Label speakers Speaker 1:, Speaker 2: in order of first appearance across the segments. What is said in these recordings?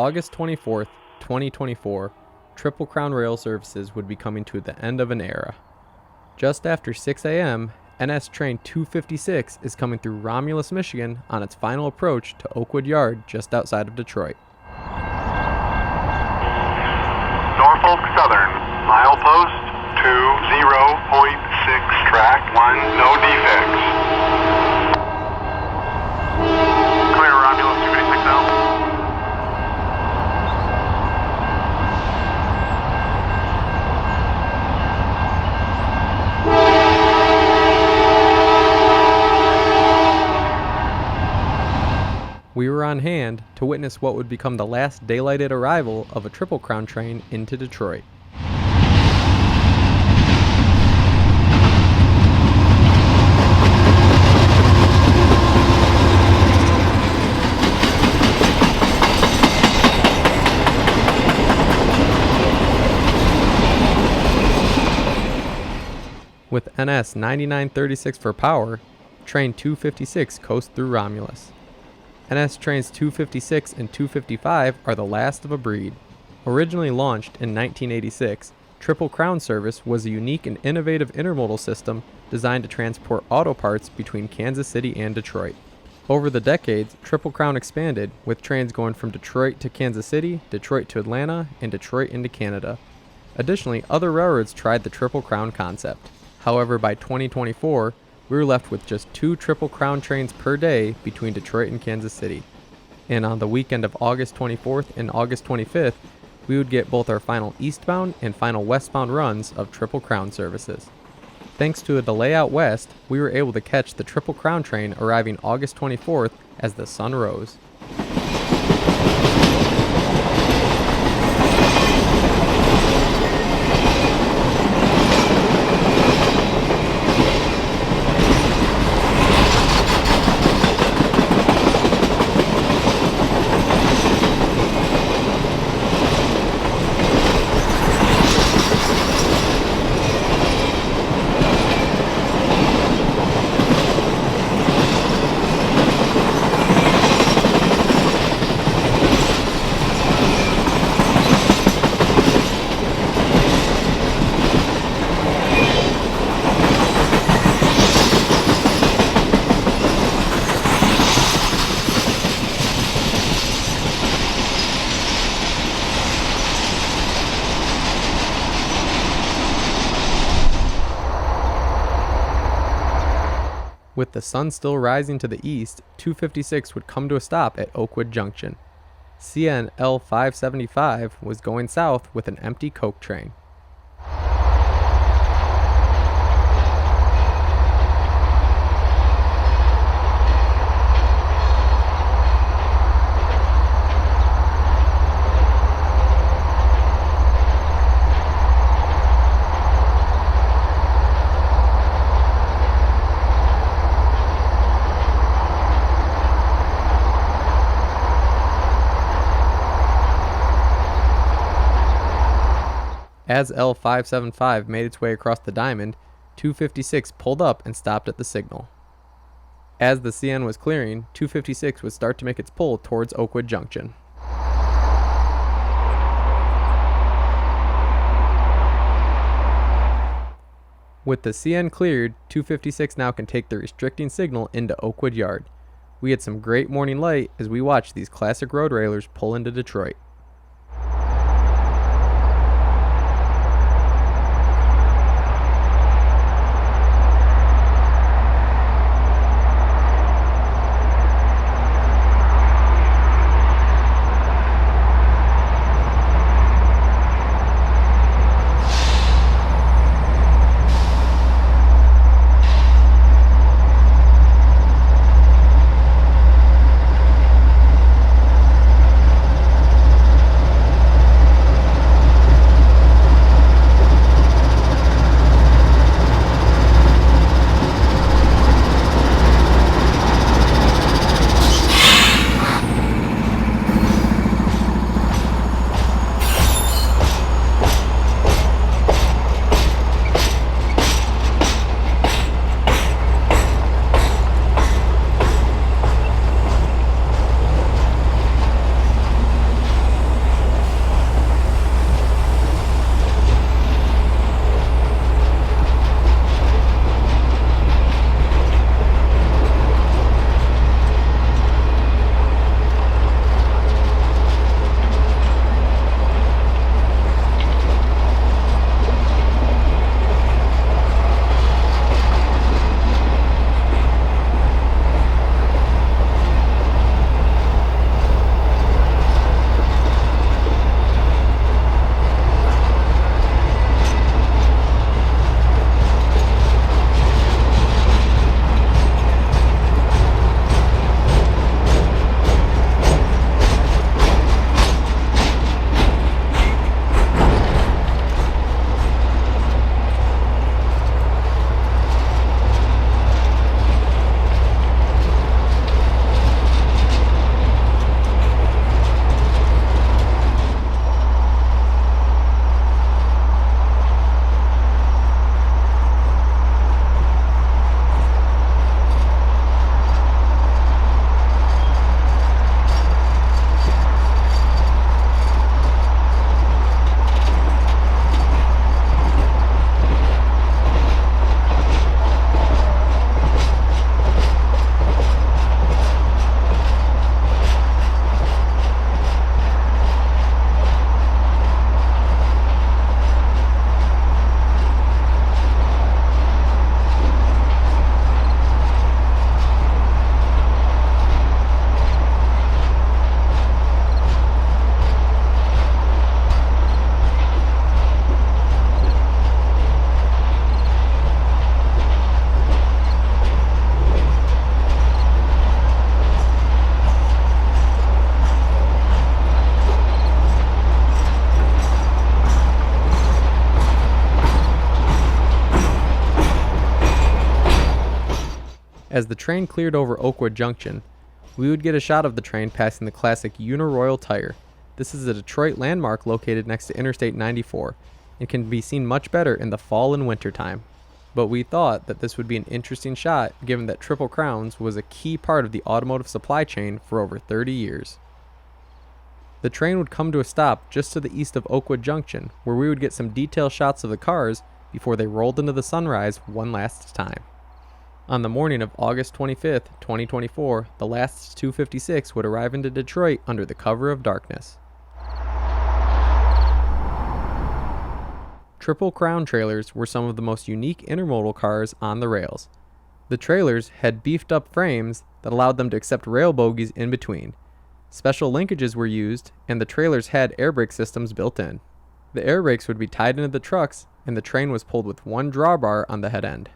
Speaker 1: August 24th, 2024, Triple Crown rail services would be coming to the end of an era. Just after 6 a.m., NS Train 256 is coming through Romulus, Michigan on its final approach to Oakwood Yard just outside of Detroit.
Speaker 2: Norfolk Southern, milepost 20.6, track 1, no defects. Clear Romulus 256 now.
Speaker 1: We were on hand to witness what would become the last daylighted arrival of a Triple Crown train into Detroit. With NS 9936 for power, Train 256 coasts through Romulus. NS Trains 256 and 255 are the last of a breed. Originally launched in 1986, Triple Crown service was a unique and innovative intermodal system designed to transport auto parts between Kansas City and Detroit. Over the decades, Triple Crown expanded, with trains going from Detroit to Kansas City, Detroit to Atlanta, and Detroit into Canada. Additionally, other railroads tried the Triple Crown concept. However, by 2024, we were left with just 2 Triple Crown trains per day between Detroit and Kansas City. And on the weekend of August 24th and August 25th, we would get both our final eastbound and final westbound runs of Triple Crown services. Thanks to a delay out west, we were able to catch the Triple Crown train arriving August 24th as the sun rose. With the sun still rising to the east, 256 would come to a stop at Oakwood Junction. CN L575 was going south with an empty coke train. As L575 made its way across the diamond, 256 pulled up and stopped at the signal. As the CN was clearing, 256 would start to make its pull towards Oakwood Junction. With the CN cleared, 256 now can take the restricting signal into Oakwood Yard. We had some great morning light as we watched these classic Roadrailers pull into Detroit. As the train cleared over Oakwood Junction, we would get a shot of the train passing the classic Uniroyal Tire. This is a Detroit landmark located next to Interstate 94 and can be seen much better in the fall and winter time. But we thought that this would be an interesting shot given that Triple Crowns was a key part of the automotive supply chain for over 30 years. The train would come to a stop just to the east of Oakwood Junction, where we would get some detailed shots of the cars before they rolled into the sunrise one last time. On the morning of August 25th, 2024, the last 256 would arrive into Detroit under the cover of darkness. Triple Crown trailers were some of the most unique intermodal cars on the rails. The trailers had beefed up frames that allowed them to accept rail bogies in between. Special linkages were used, and the trailers had air brake systems built in. The air brakes would be tied into the trucks, and the train was pulled with one drawbar on the head end.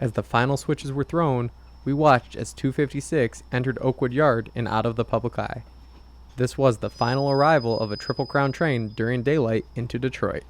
Speaker 1: As the final switches were thrown, we watched as 256 entered Oakwood Yard and out of the public eye. This was the final arrival of a Triple Crown train during daylight into Detroit.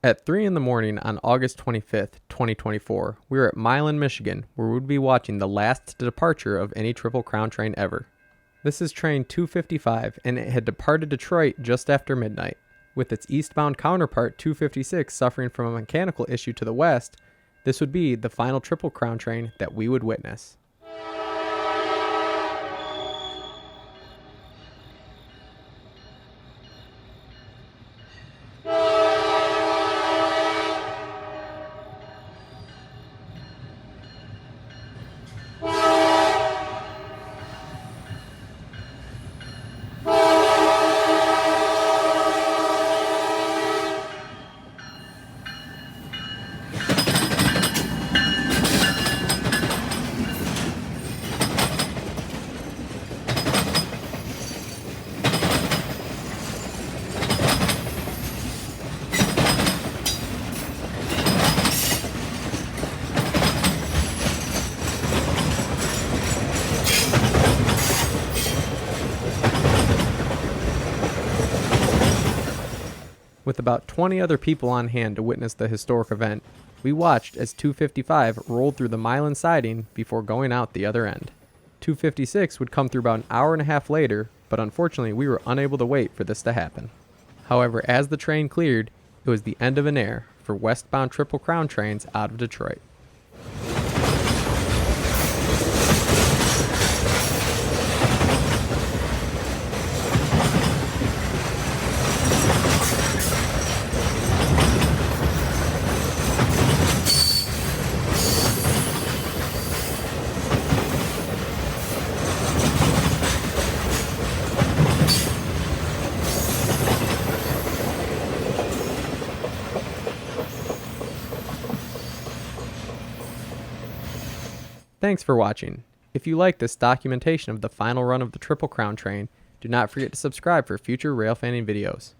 Speaker 1: At 3 in the morning on August 25th, 2024, we were at Milan, Michigan, where we would be watching the last departure of any Triple Crown train ever. This is train 255, and it had departed Detroit just after midnight. With its eastbound counterpart 256 suffering from a mechanical issue to the west, this would be the final Triple Crown train that we would witness. With about 20 other people on hand to witness the historic event, we watched as 255 rolled through the Milan siding before going out the other end. 256 would come through about an hour and a half later, but unfortunately we were unable to wait for this to happen. However, as the train cleared, it was the end of an era for westbound Triple Crown trains out of Detroit. Thanks for watching. If you like this documentation of the final run of the Triple Crown train, do not forget to subscribe for future rail fanning videos.